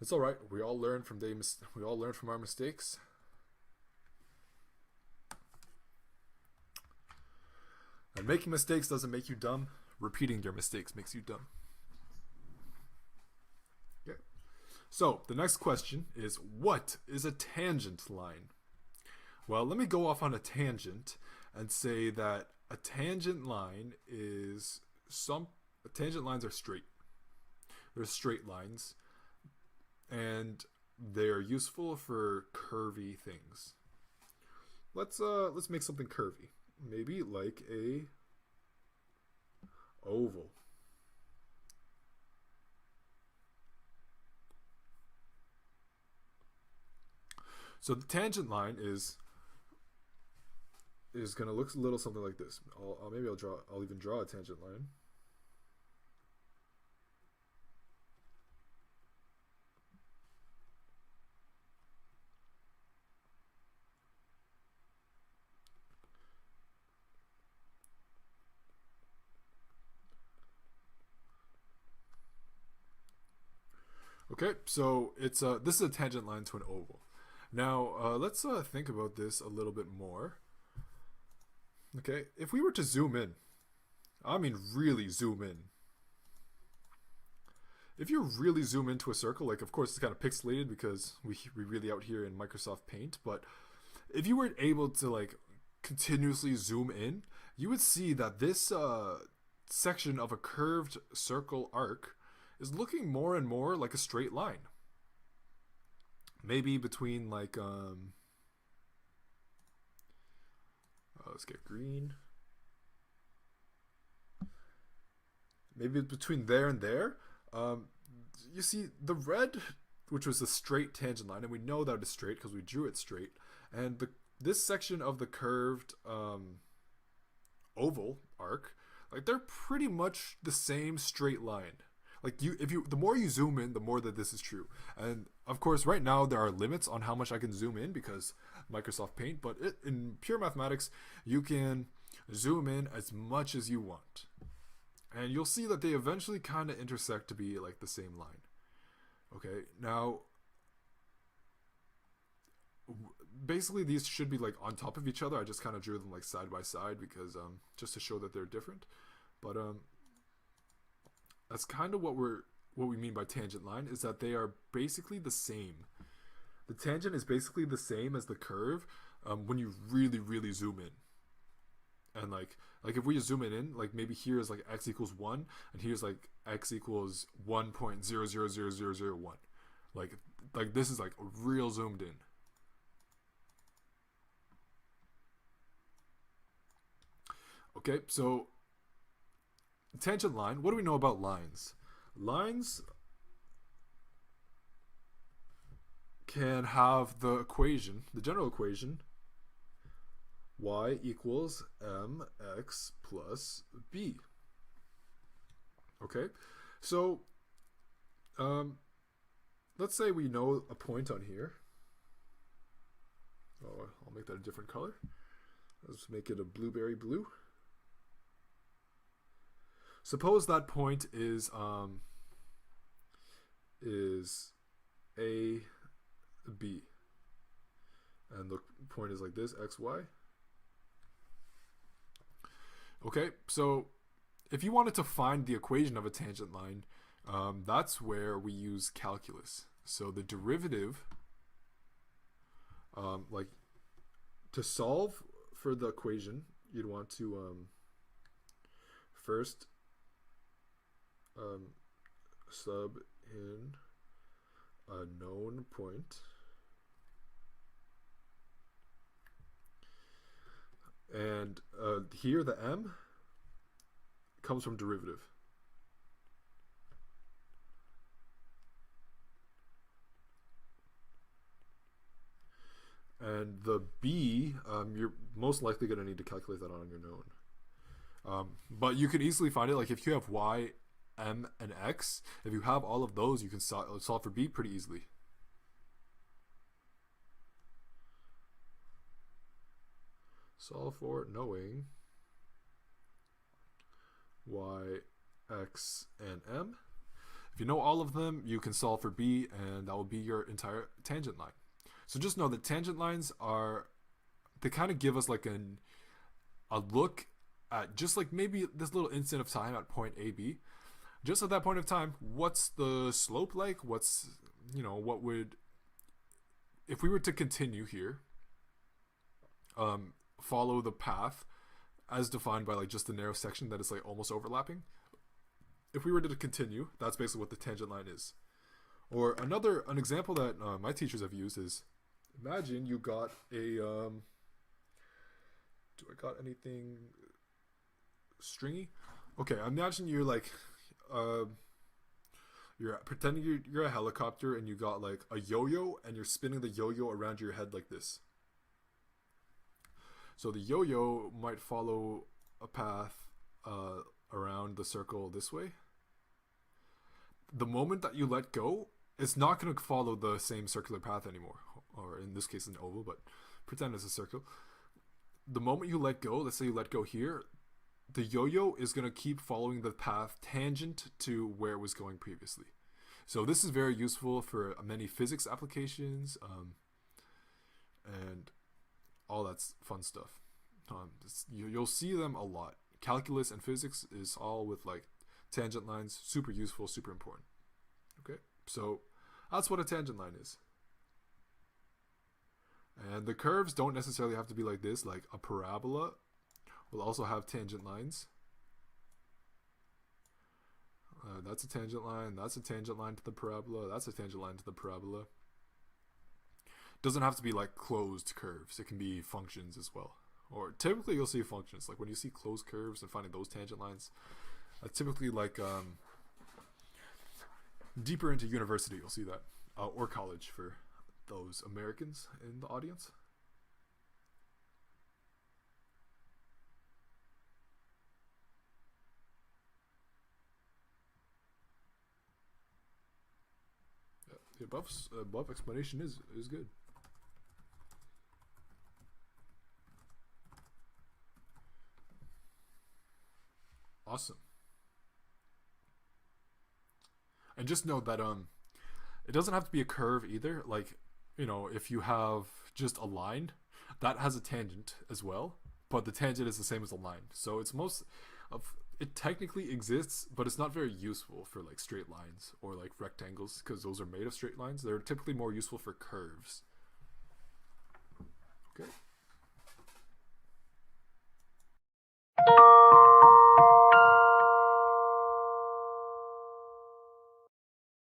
It's all right. We all learn from we all learn from our mistakes. And making mistakes doesn't make you dumb. Repeating your mistakes makes you dumb. Okay. So the next question is, what is a tangent line? Well, let me go off on a tangent and say that a tangent line is tangent lines are straight. They're straight lines, and they're useful for curvy things. Let's make something curvy. Maybe like a oval. So the tangent line is going to look a little something like this. I'll even draw a tangent line. Okay, so this is a tangent line to an oval. Now let's think about this a little bit more. Okay, if we were to zoom in, I mean really zoom in. If you really zoom into a circle, like of course it's kind of pixelated because we really out here in Microsoft Paint, but if you were able to like continuously zoom in, you would see that this section of a curved circle arc is looking more and more like a straight line. Maybe between like let's get green. Maybe between there and there. You see the red, which was a straight tangent line, and we know that it's straight because we drew it straight. And this section of the curved oval arc, like they're pretty much the same straight line. Like the more you zoom in, the more that this is true. And of course, right now there are limits on how much I can zoom in because Microsoft Paint. But in pure mathematics, you can zoom in as much as you want, and you'll see that they eventually kind of intersect to be like the same line. Okay, now basically these should be like on top of each other. I just kind of drew them like side by side because just to show that they're different. But that's kind of what we mean by tangent line, is that they are basically the same. The tangent is basically the same as the curve when you really zoom in. And like if we zoom it in, like maybe here is like x equals 1 and here's like x equals 1.000001. Like this is like real zoomed in. Okay, so tangent line, what do we know about lines? Lines can have the equation, the general equation, y equals mx plus b. Okay, so let's say we know a point on here. Oh, I'll make that a different color. Let's make it a blueberry blue. Suppose that point is a b, and the point is like this, x, y. Okay, so if you wanted to find the equation of a tangent line, that's where we use calculus. So the derivative, like to solve for the equation, you'd want to first sub in a known point, and here the m comes from derivative. And the b, you're most likely going to need to calculate that on your known. But you can easily find it, like if you have y, m, and x, if you have all of those, you can solve for b pretty easily. Solve for knowing y, x, and m. If you know all of them, you can solve for b, and that will be your entire tangent line. So just know that tangent lines are, they kind of give us like a look at just like maybe this little instant of time at point AB. Just at that point of time, what's the slope like? What's, what would, if we were to continue here, follow the path as defined by like just the narrow section that is like almost overlapping. If we were to continue, that's basically what the tangent line is. Or an example that my teachers have used is, imagine you got a, do I got anything stringy? Okay, imagine you're like, you're pretending you're a helicopter and you got like a yo-yo and you're spinning the yo-yo around your head like this. So the yo-yo might follow a path around the circle this way. The moment that you let go, it's not going to follow the same circular path anymore, or in this case an oval, but pretend it's a circle. The moment you let go, let's say you let go here, the yo-yo is going to keep following the path tangent to where it was going previously. So this is very useful for many physics applications, and all that fun stuff. You'll see them a lot. Calculus and physics is all with like tangent lines. Super useful, super important. Okay, so that's what a tangent line is. And the curves don't necessarily have to be like this. Like a parabola will also have tangent lines. That's a tangent line. That's a tangent line to the parabola. That's a tangent line to the parabola. Doesn't have to be like closed curves. It can be functions as well. Or typically you'll see functions. Like when you see closed curves and finding those tangent lines, typically like deeper into university you'll see that. Or college for those Americans in the audience. Yeah, the above explanation is good. Awesome. And just note that it doesn't have to be a curve either. Like, if you have just a line, that has a tangent as well, but the tangent is the same as a line. So it technically exists, but it's not very useful for like straight lines or like rectangles because those are made of straight lines. They're typically more useful for curves. Okay.